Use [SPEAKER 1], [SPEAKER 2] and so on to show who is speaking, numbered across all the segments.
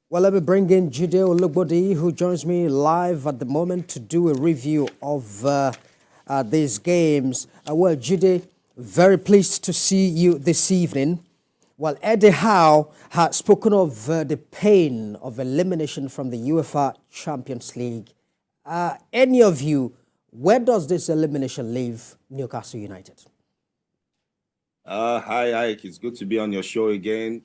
[SPEAKER 1] Well, let me bring in Jide Olugbodi, who joins me live at the moment to do a review of these games. Well, Jide, very pleased to see you this evening. Well, Eddie Howe had spoken of the pain of elimination from the UEFA Champions League. Any of you, where does this elimination leave Newcastle United?
[SPEAKER 2] Hi, Ike. It's good to be on your show again.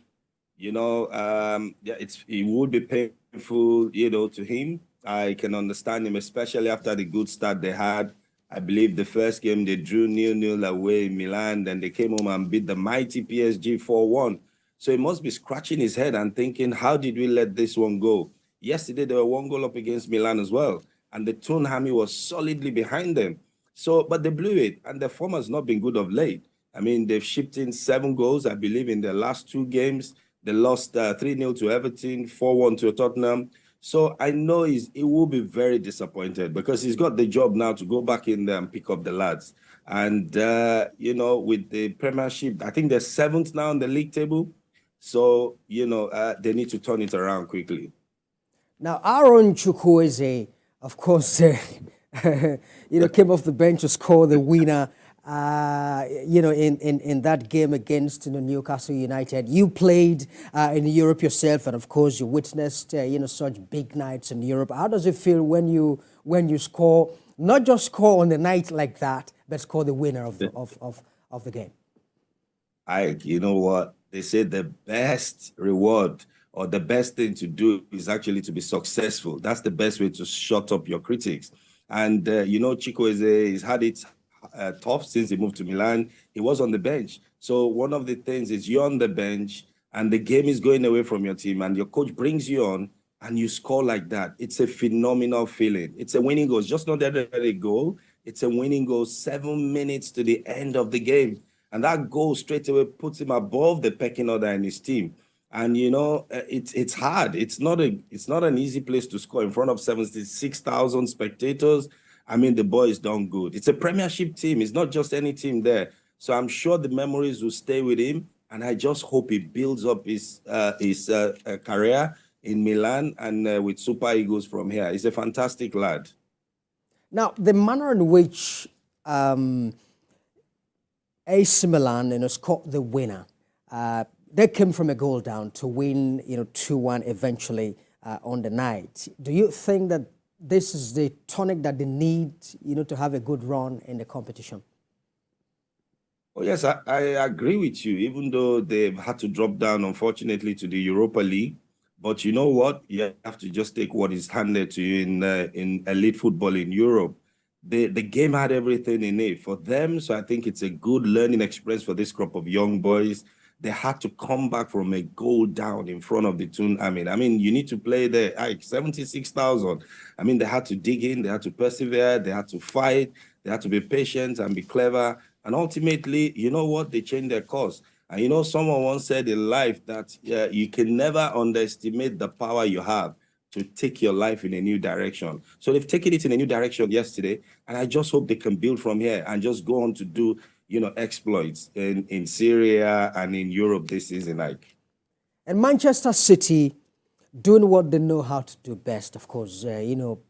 [SPEAKER 2] Yeah, it would be painful, to him. I can understand him, especially after the good start they had. I believe the first game they drew 0-0 away in Milan, then they came home and beat the mighty PSG 4-1. So he must be scratching his head and thinking, how did we let this one go? Yesterday, they were one goal up against Milan as well, and the Toon Army was solidly behind them. So, but they blew it, and the form has not been good of late. I mean, they've shipped in 7 goals, I believe, in their last 2 games. They lost 3-0 to Everton, 4-1 to Tottenham. So I know he will be very disappointed because he's got the job now to go back in there and pick up the lads. And, with the Premiership, I think they're 7th now on the league table. So, they need to turn it around quickly.
[SPEAKER 1] Now, Aaron Chukwueze, of course, came off the bench to score the winner, in that game against Newcastle United. You played in Europe yourself, and of course, you witnessed such big nights in Europe. How does it feel when you score, not just score on the night like that, but score the winner of the game?
[SPEAKER 2] You know what? They say the best reward or the best thing to do is actually to be successful. That's the best way to shut up your critics. And, Chikwueze has had it tough since he moved to Milan. He was on the bench. So one of the things is you're on the bench and the game is going away from your team and your coach brings you on and you score like that. It's a phenomenal feeling. It's a winning goal. It's just not every goal. It's a winning goal 7 minutes to the end of the game. And that goal straight away puts him above the pecking order in his team. And it's hard. It's not an easy place to score in front of 76,000 spectators. I mean, the boy is done good. It's a Premiership team. It's not just any team there. So I'm sure the memories will stay with him. And I just hope he builds up his career in Milan and with Super Eagles from here. He's a fantastic lad.
[SPEAKER 1] Now, the manner in which AC Milan, scored the winner. They came from a goal down to win, 2-1 eventually on the night. Do you think that this is the tonic that they need, to have a good run in the competition?
[SPEAKER 2] Oh, yes, I agree with you, even though they've had to drop down, unfortunately, to the Europa League. But you know what? You have to just take what is handed to you in elite football in Europe. The game had everything in it for them. So I think it's a good learning experience for this crop of young boys. They had to come back from a goal down in front of the Toon Army. I mean, you need to play there, 76,000. I mean, they had to dig in, they had to persevere, they had to fight, they had to be patient and be clever. And ultimately, you know what? They changed their course. And someone once said in life that you can never underestimate the power you have to take your life in a new direction. So they've taken it in a new direction yesterday, and I just hope they can build from here and just go on to do, exploits in Syria and in Europe this season, like.
[SPEAKER 1] And Manchester City doing what they know how to do best, of course, beating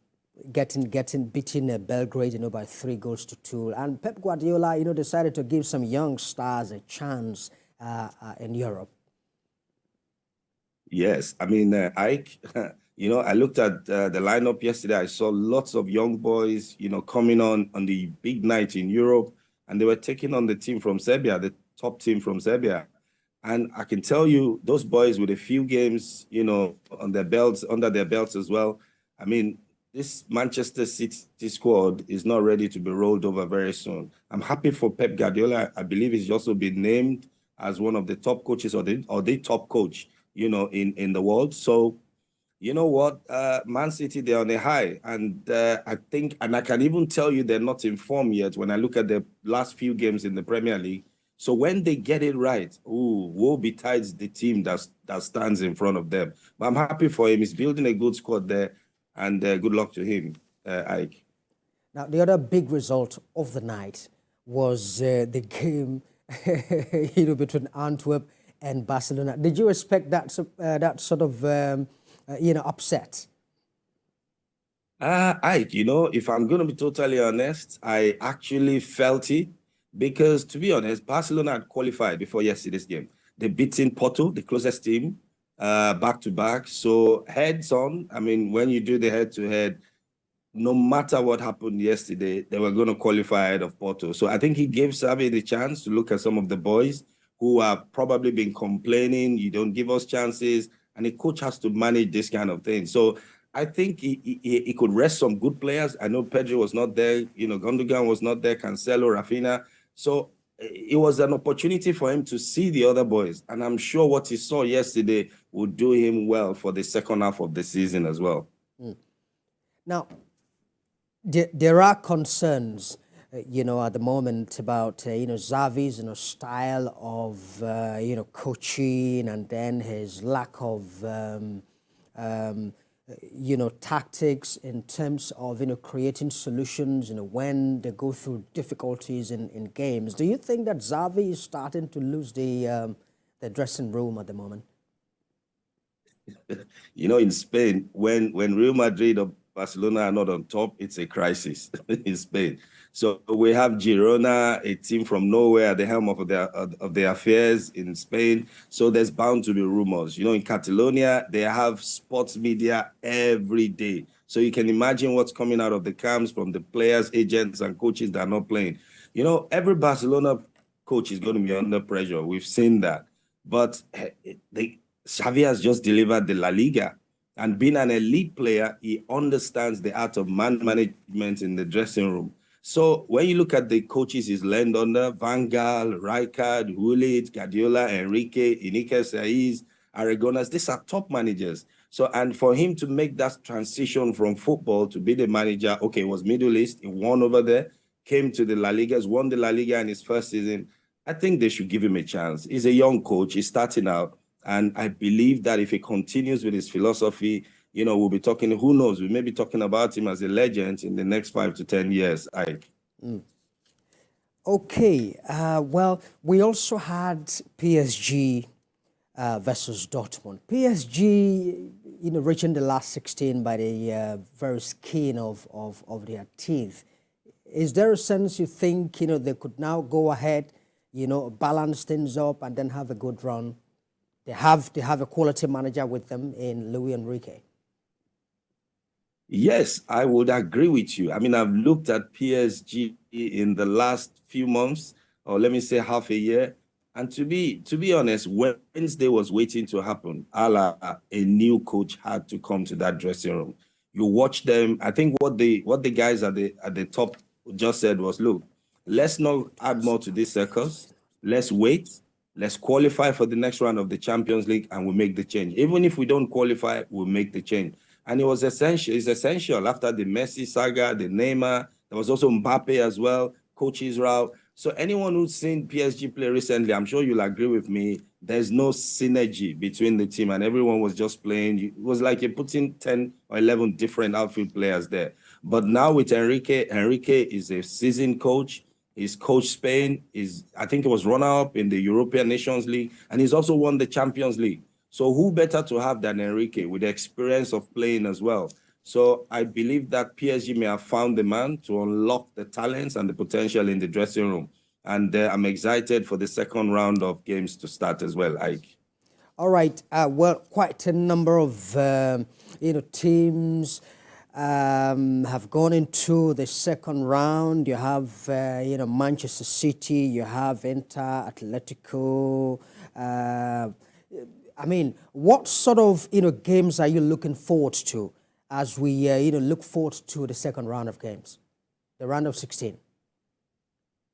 [SPEAKER 1] Belgrade, by 3-2. And Pep Guardiola, decided to give some young stars a chance in Europe.
[SPEAKER 2] Yes, I mean, Ike, I looked at the lineup yesterday. I saw lots of young boys, coming on the big night in Europe, and they were taking on the team from Serbia, the top team from Serbia. And I can tell you, those boys with a few games, on their belts, under their belts as well. I mean, this Manchester City squad is not ready to be rolled over very soon. I'm happy for Pep Guardiola. I believe he's also been named as one of the top coaches or the top coach, in the world. So, you know what? Man City, they're on a high. And I think, and I can even tell you they're not in form yet when I look at the last few games in the Premier League. So when they get it right, woe betides the team that stands in front of them. But I'm happy for him. He's building a good squad there. And good luck to him, Ike.
[SPEAKER 1] Now, the other big result of the night was the game between Antwerp and Barcelona. Did you expect that sort of upset?
[SPEAKER 2] Ike, if I'm going to be totally honest, I actually felt it because, to be honest, Barcelona had qualified before yesterday's game. They beaten Porto, the closest team, back to back. So heads on. I mean, when you do the head-to-head, no matter what happened yesterday, they were going to qualify ahead of Porto. So I think he gave Xavi the chance to look at some of the boys who have probably been complaining, you don't give us chances, and the coach has to manage this kind of thing. So I think he could rest some good players. I know Pedro was not there, Gundogan was not there, Cancelo, Rafinha. So it was an opportunity for him to see the other boys. And I'm sure what he saw yesterday would do him well for the second half of the season as well.
[SPEAKER 1] Now, there are concerns, at the moment about, Xavi's, style of, coaching, and then his lack of, tactics in terms of, creating solutions, when they go through difficulties in games. Do you think that Xavi is starting to lose the dressing room at the moment?
[SPEAKER 2] In Spain, when Real Madrid or Barcelona are not on top, it's a crisis in Spain. So we have Girona, a team from nowhere at the helm of their affairs in Spain. So there's bound to be rumors. In Catalonia, they have sports media every day. So you can imagine what's coming out of the camps from the players, agents, and coaches that are not playing. Every Barcelona coach is going to be under pressure. We've seen that. But Xavi has just delivered the La Liga. And being an elite player, he understands the art of man management in the dressing room. So when you look at the coaches he's learned under, Van Gaal, Rijkaard, Gullit, Guardiola, Enrique, Iker Saiz, Aragonas, these are top managers. So, and for him to make that transition from football to be the manager, okay, it was Middle East, he won over there, came to the La Liga, won the La Liga in his first season. I think they should give him a chance. He's a young coach, he's starting out. And I believe that if he continues with his philosophy, we'll be talking, who knows, we may be talking about him as a legend in the next 5 to 10 years, Ike.
[SPEAKER 1] Okay, well, we also had PSG versus Dortmund. PSG, reaching the last 16 by the very skin of their teeth. Is there a sense you think, they could now go ahead, balance things up and then have a good run? They have a quality manager with them in Luis Enrique.
[SPEAKER 2] Yes, I would agree with you. I mean, I've looked at PSG in the last few months, or let me say half a year. And to be honest, Wednesday was waiting to happen. A new coach had to come to that dressing room. You watch them. I think what the guys at the top just said was, look, let's not add more to this circus. Let's wait. Let's qualify for the next round of the Champions League and we'll make the change. Even if we don't qualify, we'll make the change. And it was essential. It's essential after the Messi saga, the Neymar. There was also Mbappe as well, Coach Israel. So anyone who's seen PSG play recently, I'm sure you'll agree with me, there's no synergy between the team and everyone was just playing. It was like you're putting 10 or 11 different outfield players there. But now with Enrique is a seasoned coach. He's coached Spain. I think he was runner-up in the European Nations League, and he's also won the Champions League. So who better to have than Enrique with the experience of playing as well? So I believe that PSG may have found the man to unlock the talents and the potential in the dressing room. And I'm excited for the second round of games to start as well, Ike.
[SPEAKER 1] All right. Well, quite a number of teams have gone into the second round. You have, Manchester City, you have Inter, Atletico. I mean, what sort of, games are you looking forward to as we, look forward to the second round of games, the round of 16?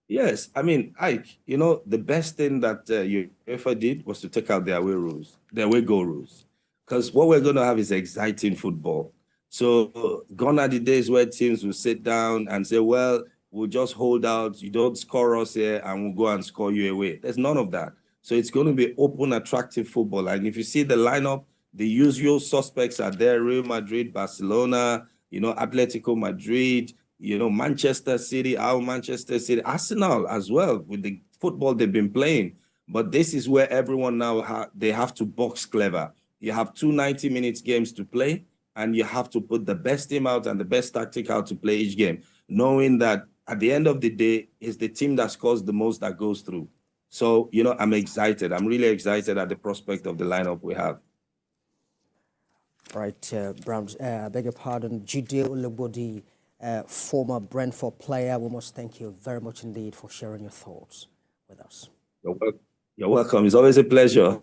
[SPEAKER 2] Yes, I mean, Ike, the best thing that UEFA did was to take out their away goal rules. Because what we're going to have is exciting football. So gone are the days where teams will sit down and say, well, we'll just hold out. You don't score us here and we'll go and score you away. There's none of that. So it's going to be open, attractive football. And if you see the lineup, the usual suspects are there: Real Madrid, Barcelona, Atletico Madrid, Manchester City, Arsenal as well with the football they've been playing. But this is where everyone now, they have to box clever. You have two 90-minute games to play, and you have to put the best team out and the best tactic out to play each game, knowing that at the end of the day, it's the team that scores the most that goes through. So, I'm excited. I'm really excited at the prospect of the lineup we have.
[SPEAKER 1] Right, Browns, I beg your pardon, Jide Olugbodi, former Brentford player. We must thank you very much indeed for sharing your thoughts with us.
[SPEAKER 2] You're welcome. It's always a pleasure.